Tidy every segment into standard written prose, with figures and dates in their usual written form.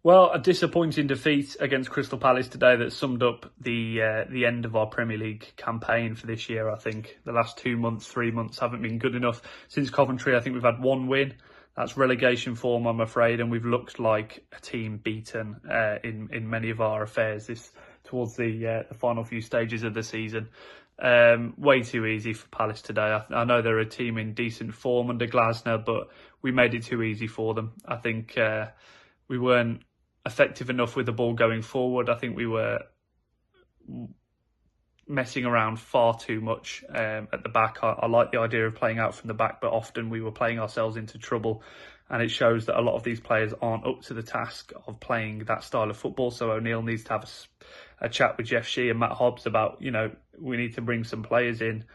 Well, a disappointing defeat against Crystal Palace today that summed up the end of our Premier League campaign for this year. I think the last 2 months, 3 months haven't been good enough. Since Coventry, I think we've had one win. That's relegation form, I'm afraid, and we've looked like a team beaten in many of our affairs towards the final few stages of the season. Way too easy for Palace today. I know they're a team in decent form under Glasner, but we made it too easy for them. I think we weren't effective enough with the ball going forward. I think we were messing around far too much at the back. I like the idea of playing out from the back, but often we were playing ourselves into trouble. And it shows that a lot of these players aren't up to the task of playing that style of football. So O'Neill needs to have a chat with Jeff Shee and Matt Hobbs about, we need to bring some players in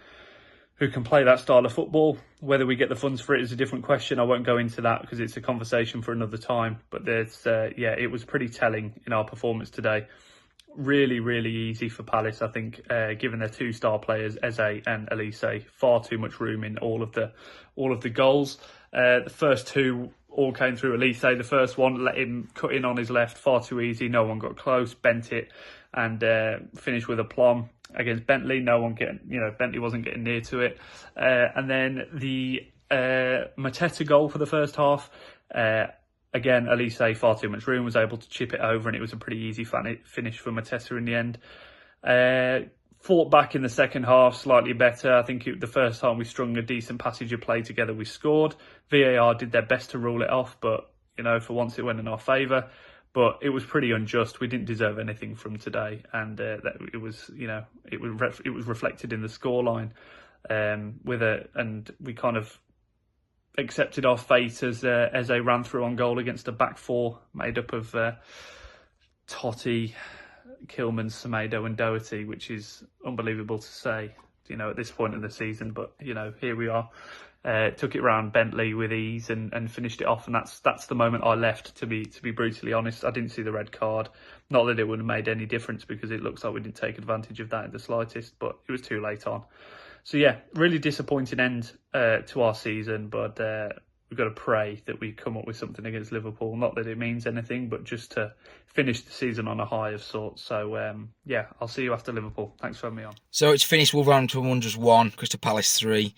who can play that style of football. Whether we get the funds for it is a different question. I won't go into that because it's a conversation for another time. But it was pretty telling in our performance today. Really, really easy for Palace, I think, given their two star players, Eze and Elise. Far too much room in all of the goals. The first two all came through Elise. The first one, let him cut in on his left, far too easy. No one got close, bent it, and finished with aplomb against Bentley. Bentley wasn't getting near to it. And then the Mateta goal for the first half. Again, Elise, far too much room, was able to chip it over, and it was a pretty easy finish for Mateta in the end. Fought back in the second half, slightly better. I think the first time we strung a decent passage of play together, we scored. VAR did their best to rule it off, but, for once it went in our favour. But it was pretty unjust. We didn't deserve anything from today, and it was reflected in the scoreline. And we kind of accepted our fate as they ran through on goal against a back four made up of Totti, Kilman, Semedo and Doherty, which is unbelievable to say, at this point in the season. But, here we are. Took it round Bentley with ease and finished it off. And that's the moment I left, to be brutally honest. I didn't see the red card. Not that it would have made any difference because it looks like we didn't take advantage of that in the slightest, but it was too late on. So yeah, really disappointing end to our season, but we've got to pray that we come up with something against Liverpool. Not that it means anything, but just to finish the season on a high of sorts. So I'll see you after Liverpool. Thanks for having me on. So it's finished Wolverhampton Wanderers 1, Crystal Palace 3.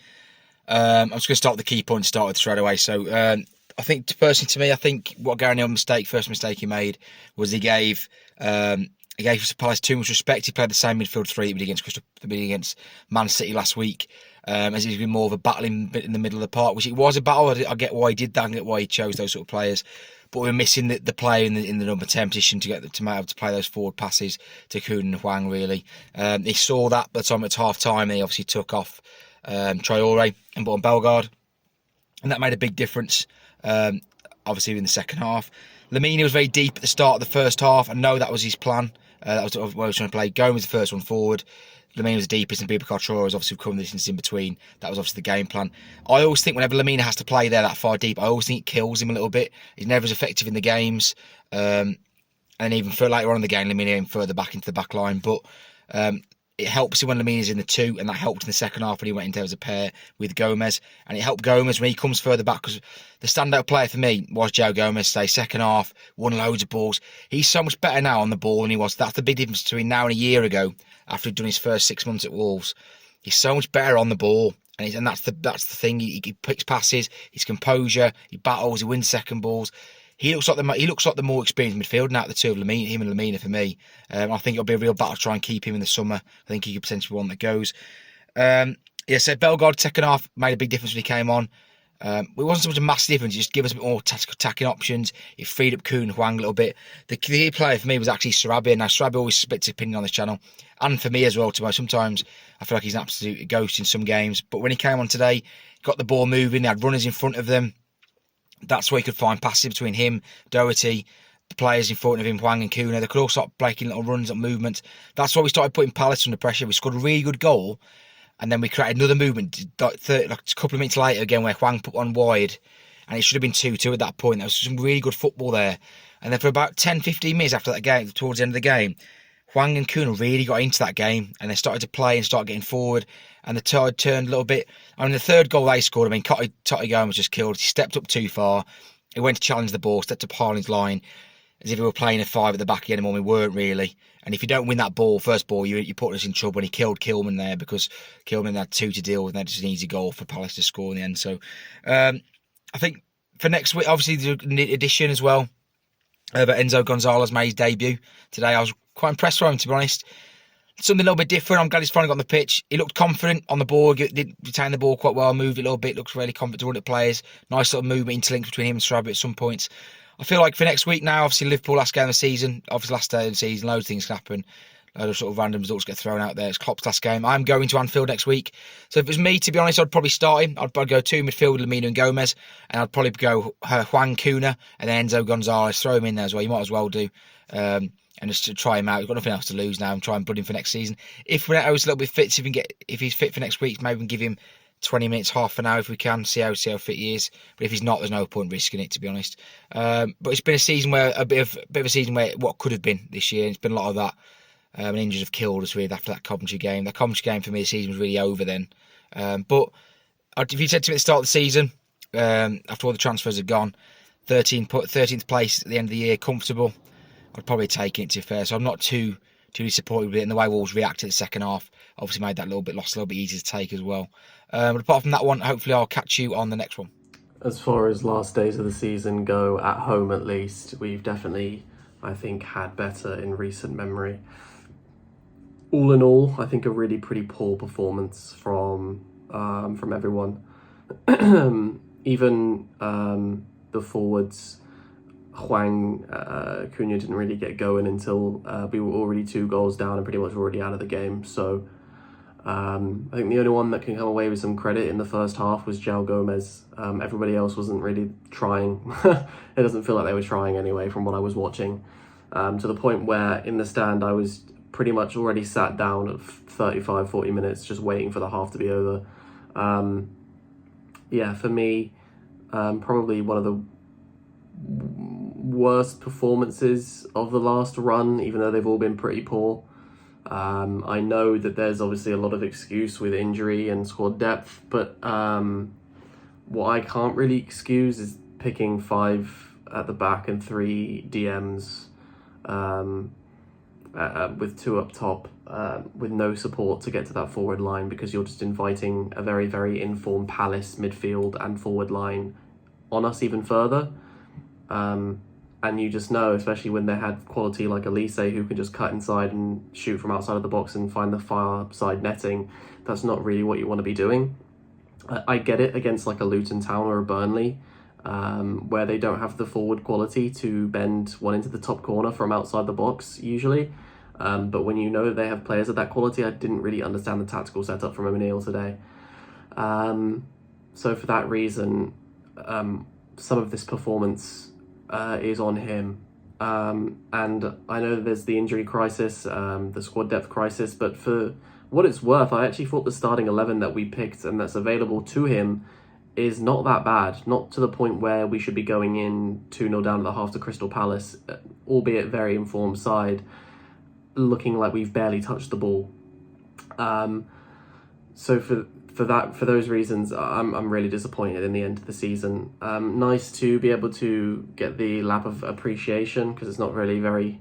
I'm just going to start with the key points, start with straight away. So I think, personally to me, I think what Gary Neal first mistake he made was he gave Crystal Palace too much respect. He played the same midfield three he did against Man City last week, as he's been more of a battling bit in the middle of the park, which it was a battle. I get why he did that, I get why he chose those sort of players. But we're missing the player in the number 10 position to be able to play those forward passes to Kuhn and Hwang, really. He saw that by the time it's half time, and he obviously took off Traore and brought on Bellegarde, and that made a big difference, obviously in the second half. Lamine was very deep at the start of the first half. I know that was his plan. That was what he was trying to play. Gomez was the first one forward. Lamine was the deepest, and Boubacar Traore was obviously covering the distance in between. That was obviously the game plan. I always think whenever Lamine has to play there that far deep, I always think it kills him a little bit. He's never as effective in the games. And even for later on in the game, Lamine came further back into the back line. But it helps him when Lamine is in the two, and that helped in the second half when he went into as a pair with Gomez. And it helped Gomez when he comes further back, because the standout player for me was Joe Gomez today. Second half, won loads of balls. He's so much better now on the ball than he was. That's the big difference between now and a year ago, after he'd done his first 6 months at Wolves. He's so much better on the ball, and that's the thing. He picks passes, his composure, he battles, he wins second balls. He looks like the more experienced midfielder out of the two of him and Lamina for me. I think it'll be a real battle to try and keep him in the summer. I think he could potentially be one that goes. So Bellegarde second half made a big difference when he came on. It wasn't so much a massive difference. It just gave us a bit more attacking options. It freed up Kuhn Hwang a little bit. The key player for me was actually Sarabia. Now Sarabia always splits his opinion on this channel, and for me as well. Sometimes I feel like he's an absolute ghost in some games, but when he came on today, got the ball moving. They had runners in front of them. That's where he could find passes between him, Doherty, the players in front of him, Hwang and Kuna. They could all start breaking little runs and movements. That's why we started putting Palace under pressure. We scored a really good goal, and then we created another movement like a couple of minutes later again, where Hwang put one wide, and it should have been 2-2 at that point. There was some really good football there. And then for about 10-15 minutes after that game, towards the end of the game, Hwang and Kuna really got into that game, and they started to play and start getting forward, and the tide turned a little bit. The third goal they scored, Totti Gomez was just killed. He stepped up too far. He went to challenge the ball, stepped up Haaland's line. as if we were playing a 5 at the back again, and we weren't really. And if you don't win that ball, first ball, you put us in trouble. And he killed Kilman there because Kilman had 2 to deal with, and that's just an easy goal for Palace to score in the end. So I think for next week, obviously there's an addition as well. But Enzo Gonzalez made his debut today. I was quite impressed with him, to be honest. Something a little bit different. I'm glad he's finally got on the pitch. He looked confident on the ball, did retain the ball quite well, moved it a little bit, looks really confident to run at players. Nice little movement, interlinks between him and Strabit at some points. I feel like for next week now, obviously Liverpool last game of the season, obviously last day of the season, loads of things can happen. A lot of sort of random results get thrown out there. It's Klopp's last game. I'm going to Anfield next week. So if it was me, to be honest, I'd probably start him. I'd go 2 midfield, Lamina and Gomez. And I'd probably go Juan Cuna and then Enzo Gonzalez. Throw him in there as well. You might as well do. And just to try him out. We've got nothing else to lose now and try and put him for next season. If Renato's a little bit fit, if he's fit for next week, maybe we can give him 20 minutes, half an hour if we can, see how fit he is. But if he's not, there's no point risking it, to be honest. But it's been a season where a bit of a season where what could have been this year. It's been a lot of that. And injuries have killed us really after that Coventry game. That Coventry game for me, the season was really over then. But if you said to me at the start of the season, after all the transfers had gone, 13th place at the end of the year, comfortable, I'd probably take it, to be fair. So I'm not too disappointed with it. And the way Wolves reacted in the second half obviously made that loss a little bit easier to take as well. But apart from that one, hopefully I'll catch you on the next one. As far as last days of the season go, at home at least, we've definitely, I think, had better in recent memory. All in all, I think a really pretty poor performance from everyone. Even the forwards, Juan Cunha didn't really get going until we were already 2 goals down and pretty much already out of the game. So I think the only one that can come away with some credit in the first half was João Gomez. Everybody else wasn't really trying. It doesn't feel like they were trying anyway from what I was watching. To the point where in the stand I was pretty much already sat down at 35-40 minutes just waiting for the half to be over. For me, probably one of the worst performances of the last run, even though they've all been pretty poor. I know that there's obviously a lot of excuse with injury and squad depth, but what I can't really excuse is picking 5 at the back and 3 DMs with 2 up top with no support to get to that forward line, because you're just inviting a very, very informed Palace midfield and forward line on us even further. And you just know, especially when they had quality like Elise, who can just cut inside and shoot from outside of the box and find the far side netting, that's not really what you want to be doing. I get it against like a Luton Town or a Burnley, where they don't have the forward quality to bend one into the top corner from outside the box usually. But when you know they have players of that quality, I didn't really understand the tactical setup from O'Neill today. So for that reason, some of this performance is on him. And I know there's the injury crisis, the squad depth crisis, but for what it's worth, I actually thought the starting 11 that we picked and that's available to him is not that bad. Not to the point where we should be going in 2-0 down at the half to Crystal Palace, albeit very informed side, looking like we've barely touched the ball. So for those reasons, I'm really disappointed in the end of the season. Nice to be able to get the lap of appreciation, because it's not really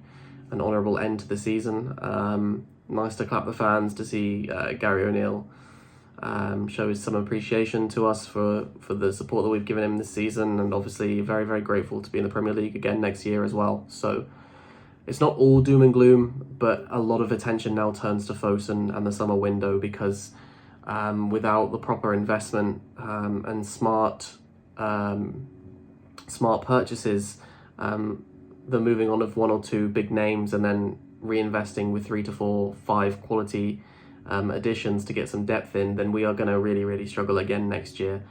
an honourable end to the season. Nice to clap the fans to see Gary O'Neill show some appreciation to us for the support that we've given him this season, and obviously very, very grateful to be in the Premier League again next year as well. So it's not all doom and gloom, but a lot of attention now turns to Fosun and the summer window, because without the proper investment and smart purchases, the moving on of 1 or 2 big names and then reinvesting with 3 to 4, 5 quality additions to get some depth in, then we are going to really, really struggle again next year.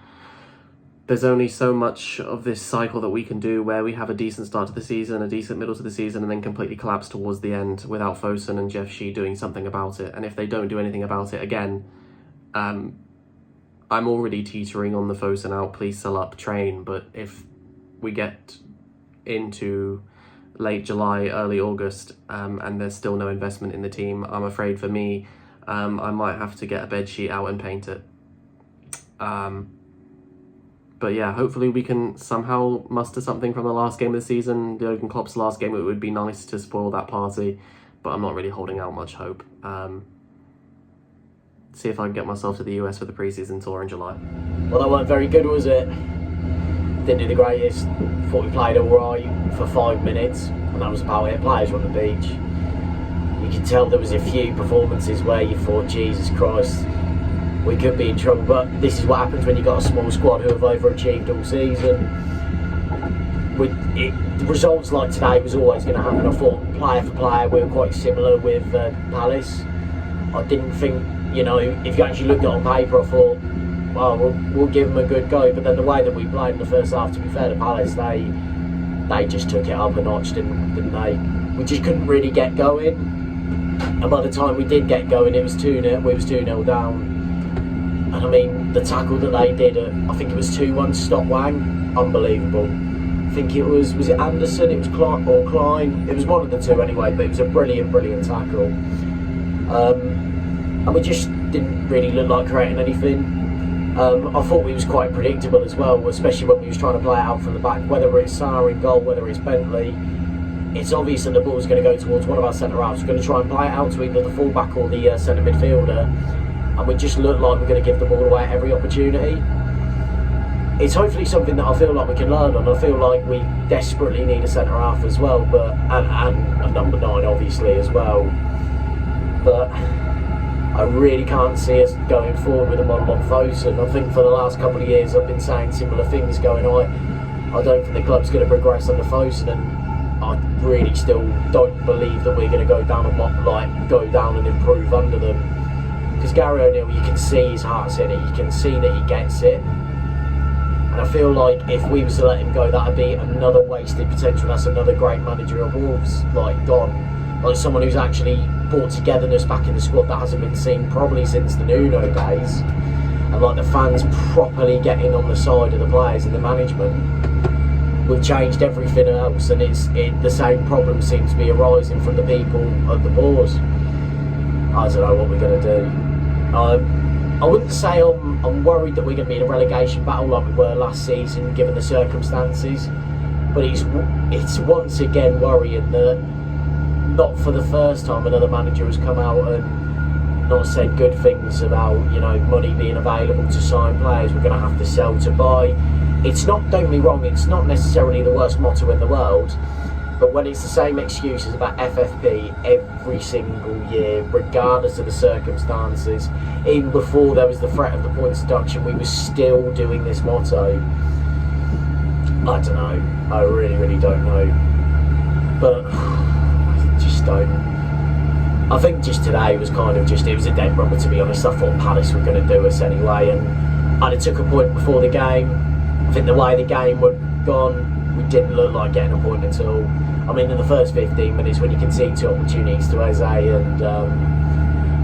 There's only so much of this cycle that we can do where we have a decent start to the season, a decent middle to the season, and then completely collapse towards the end without Fosun and Jeff Shee doing something about it. And if they don't do anything about it again, I'm already teetering on the Fosun out, please sell up train. But if we get into late July, early August, and there's still no investment in the team, I'm afraid for me, I might have to get a bed sheet out and paint it. But yeah, hopefully we can somehow muster something from the last game of the season. Jurgen Klopp's last game, it would be nice to spoil that party, but I'm not really holding out much hope. See if I can get myself to the US for the pre-season tour in July. Well, that weren't very good, was it? Didn't do the greatest. Thought we played alright for 5 minutes, and that was about it. Players were on the beach. You could tell there was a few performances where you thought, Jesus Christ, we could be in trouble. But this is what happens when you've got a small squad who have overachieved all season. The results like today was always going to happen. I thought player for player we were quite similar with Palace. I didn't think, if you actually looked at it on paper, I thought, well, we'll give them a good go. But then the way that we played in the first half, to be fair to Palace, they just took it up a notch, didn't they? We just couldn't really get going. And by the time we did get going, it was 2-0. We was 2-0 down. And I mean, the tackle that they did, I think it was 2-1 to stop Wang, unbelievable. I think it was it Anderson, it was Klein, it was one of the two anyway, but it was a brilliant tackle. And we just didn't really look like creating anything. I thought we was quite predictable as well, especially when we was trying to play it out from the back, whether it's Sarr in goal, whether it's Bentley. It's obvious that the ball's going to go towards one of our centre-halves. We're going to try and play it out to either the full-back or the centre midfielder. And we just look like we're going to give the ball away at every opportunity. It's hopefully something that I feel like we can learn on. I feel like we desperately need a centre-half as well, and a number 9 obviously as well. But I really can't see us going forward with a model on Fosun. I think for the last couple of years I've been saying similar things going on. I don't think the club's going to progress under Fosun, and I really still don't believe that we're going to go down and improve under them. Because Gary O'Neill, you can see his heart's in it, you can see that he gets it. And I feel like if we was to let him go, that would be another wasted potential. That's another great manager of Wolves, gone. Like someone who's actually brought togetherness back in the squad that hasn't been seen probably since the Nuno days. And like the fans properly getting on the side of the players and the management. We've changed everything else, and the same problem seems to be arising from the people at the board. I don't know what we're going to do. I wouldn't say I'm worried that we're going to be in a relegation battle like we were last season, given the circumstances. But it's once again worrying that not for the first time another manager has come out and not said good things about money being available to sign players. We're going to have to sell to buy. It's not. Don't get me wrong. It's not necessarily the worst motto in the world. But when it's the same excuses about FFP every single year, regardless of the circumstances, even before there was the threat of the points deduction, we were still doing this motto. I don't know. I really don't know. But I just don't. I think just today was it was a dead rubber, to be honest. I thought Palace were going to do us anyway, and I took a point before the game. I think the way the game had gone, we didn't look like getting a point at all. I mean, in the first 15 minutes, when you concede 2 opportunities to Eze and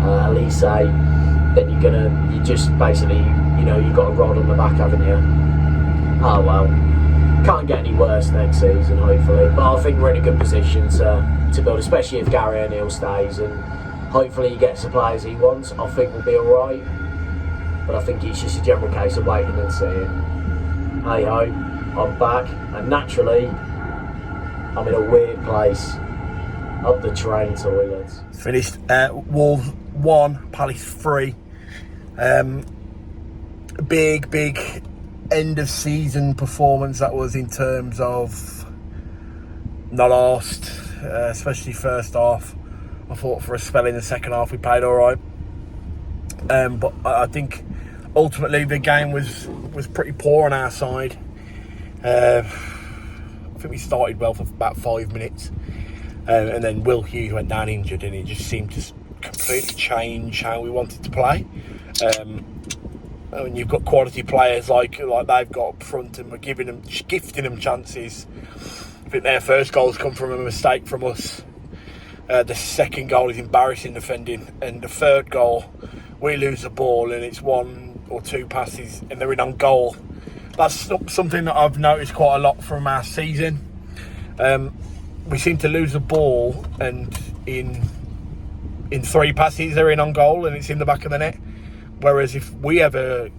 Elise, then you just basically, you've got a rod on the back, haven't you? Oh well, can't get any worse next season, hopefully. But I think we're in a good position to build, especially if Gary O'Neill stays, and hopefully he gets the players he wants. I think we'll be alright. But I think it's just a general case of waiting and seeing. Hey ho, I'm back, and naturally, I'm in a weird place, up the train toilets. Finished Wolves 1, Palace 3. Big end of season performance that was, in terms of not lost, especially first half. I thought for a spell in the second half we played alright. But I think ultimately the game was pretty poor on our side. I think we started well for about 5 minutes, and then Will Hughes went down injured, and it just seemed to completely change how we wanted to play. When you've got quality players like they've got up front, and we're gifting them chances. I think their first goals come from a mistake from us. The second goal is embarrassing defending, and the third goal, we lose the ball and it's 1 or 2 passes and they're in on goal. That's something that I've noticed quite a lot from our season. We seem to lose the ball, and in 3 passes they're in on goal and it's in the back of the net. Whereas if we ever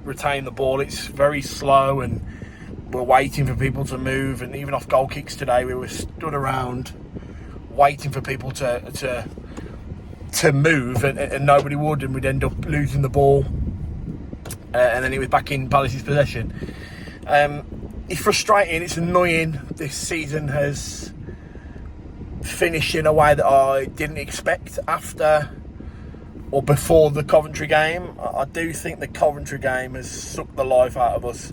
retain the ball. It's very slow, and we're waiting for people to move. And even off goal kicks today, we were stood around waiting for people to move, and nobody would, and we'd end up losing the ball, and then it was back in Palace's possession. It's frustrating, it's annoying. This season has finished in a way that I didn't expect after or before the Coventry game. I do think the Coventry game has sucked the life out of us,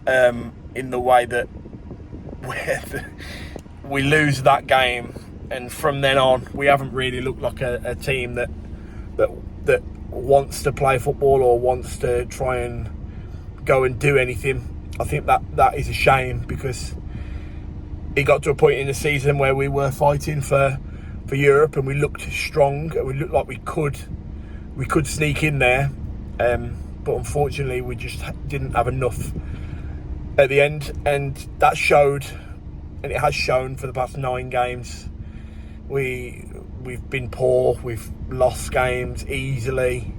in the way that we lose that game, and from then on we haven't really looked like a team that wants to play football or wants to try and go and do anything. I think that is a shame, because it got to a point in the season where we were fighting for Europe, and we looked strong, and we looked like we could sneak in there, but unfortunately we just didn't have enough at the end, and that showed, and it has shown for the past 9 games. We've been poor, we've lost games easily,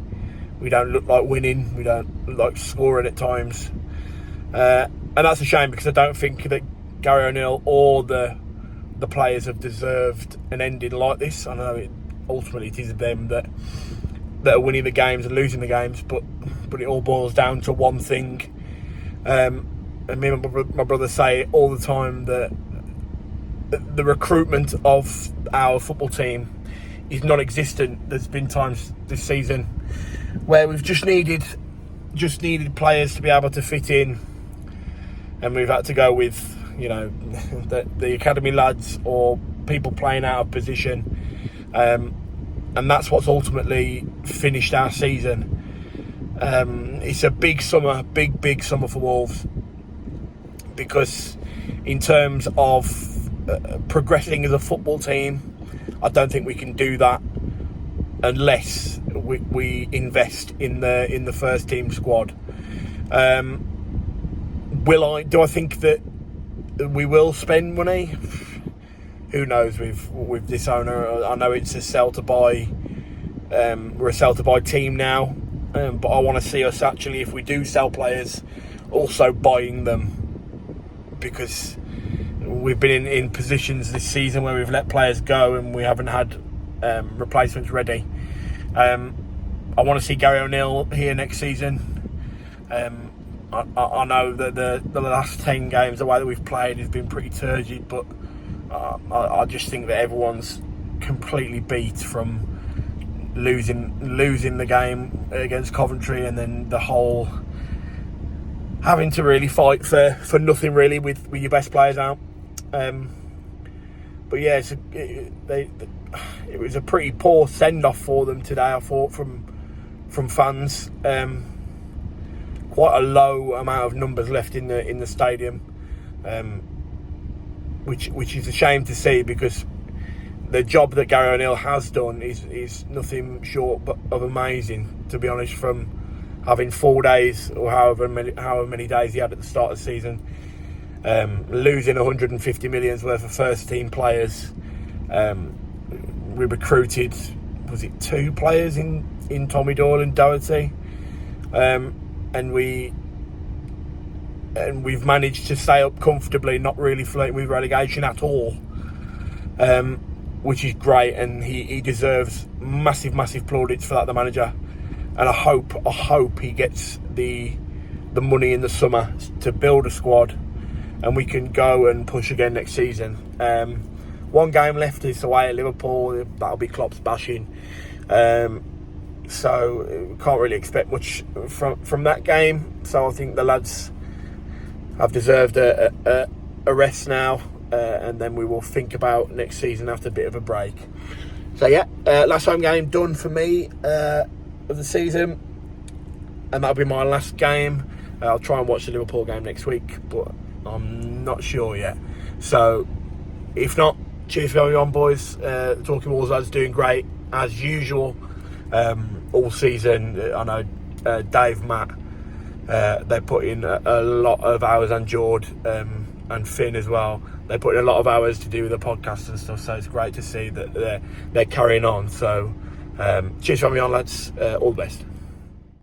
we don't look like winning, we don't look like scoring at times, and that's a shame, because I don't think that Gary O'Neill or the players have deserved an ending like this. I know ultimately it is them that are winning the games and losing the games, but it all boils down to one thing, and me and my brother say it all the time, that the recruitment of our football team is non-existent. There's been times this season where we've just needed players to be able to fit in, and we've had to go with, you know, the academy lads or people playing out of position, and that's what's ultimately finished our season. It's a big summer for Wolves, because in terms of progressing as a football team, I don't think we can do that unless we invest in the first team squad. Do I think that we will spend money? Who knows with this owner? I know it's a sell to buy. We're a sell to buy team now, but I want to see us actually, if we do sell players, also buying them, because we've been in positions this season where we've let players go and we haven't had replacements ready. I want to see Gary O'Neill here next season. I know that the last 10 games, the way that we've played has been pretty turgid, but I just think that everyone's completely beat from losing the game against Coventry, and then the whole having to really fight for nothing really with your best players out. But yeah, it was a pretty poor send-off for them today, I thought, from fans. Quite a low amount of numbers left in the stadium, which is a shame to see, because the job that Gary O'Neill has done is nothing short of amazing, to be honest. From having 4 days or however many days he had at the start of the season, losing 150 million's worth of first team players. We recruited, was it 2 players in Tommy Doyle and Doherty, and we've managed to stay up comfortably, not really flirting with relegation at all, which is great, and he deserves massive plaudits for that, the manager. And I hope he gets the money in the summer to build a squad, and we can go and push again next season. 1 game left is away at Liverpool. That'll be Klopp's bashing. So we can't really expect much from that game. So I think the lads have deserved a rest now, and then we will think about next season after a bit of a break. So yeah, last home game done for me of the season, and that'll be my last game. I'll try and watch the Liverpool game next week, but I'm not sure yet. So if not, cheers for going on, boys. Talking Wolves lads doing great as usual. All season, I know Dave, Matt, they put in a lot of hours, and Jord and Finn as well. They put in a lot of hours to do the podcast and stuff, so it's great to see that they're carrying on. So cheers for having me on, lads. All the best.